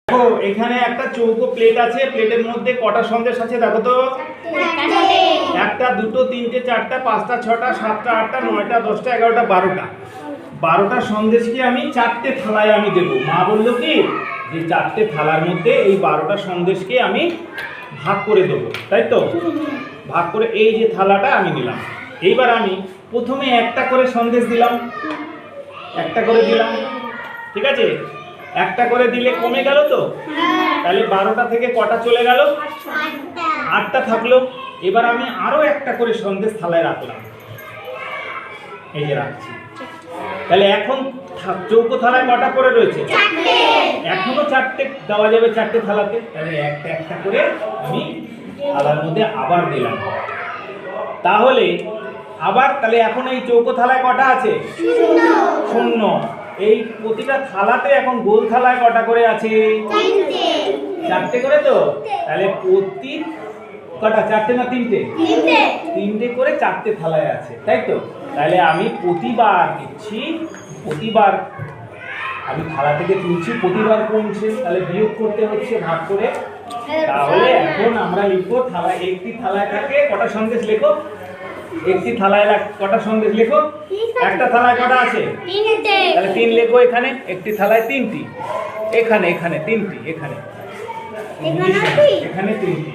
দেখো এখানে একটা চৌকো প্লেট আছে, প্লেটের মধ্যে কটা সন্দেশ আছে দেখো তো। একটা, দুটো, তিনটে, চারটা, পাঁচটা, ছটা, সাতটা, আটটা, নয়টা, 10টা, 11টা, 12টা। 12টা সন্দেশকে আমি 4টে থালায় আমি দেবো। মা বললো কি যে 4টে থালার মধ্যে এই 12টা সন্দেশকে আমি ভাগ করে দেবো, তাই তো? ভাগ করে এই যে থালাটা আমি নিলাম। এইবার আমি প্রথমে একটা করে সন্দেশ দিলাম, একটা করে দিলাম, ঠিক আছে? একটা করে দিলে কমে গেল তো, তাহলে 12টা থেকে কটা চলে গেল? 8টা থাকলো। এবার আমি আরো একটা করে সন্দেশ থালায় রাখলাম, এই যে রাখছি। তাহলে এখন চৌকো থালায় কটা করে রয়েছে? এখনো 4টে দেওয়া যাবে 4টে থালাতে। তাহলে একটা একটা করে আমি থালার মধ্যে আবার দিলাম। তাহলে আবার তাহলে এখন এই চৌকো থালায় কটা আছে? 0। এই প্রতিটা থালাতে এখন গোল থালায় কটা করে আছে? 4টে করে তো। তাহলে প্রতি কটা? 4টে না 3টে? 3টে করে 4টে থালায় আছে, তাই তো? তাহলে আমি প্রতিবার দিচ্ছি, প্রতিবার আমি থালা থেকে তুলছি, প্রতিবার কমছে, তাহলে বিয়োগ করতে হচ্ছে ভাগ করে। তাহলে এখন আমরা লিখবো থালা, একটি থালায় থাকে কটা সন্দেশ লেখো? একটি থালায় কটা সন্দেশ লেখো? একটা থালায় কটা আছে? তাহলে 3 লেখো এখানে। একটি থালায় 3টি, এখানে এখানে 3টি, এখানে এখানে 3টি।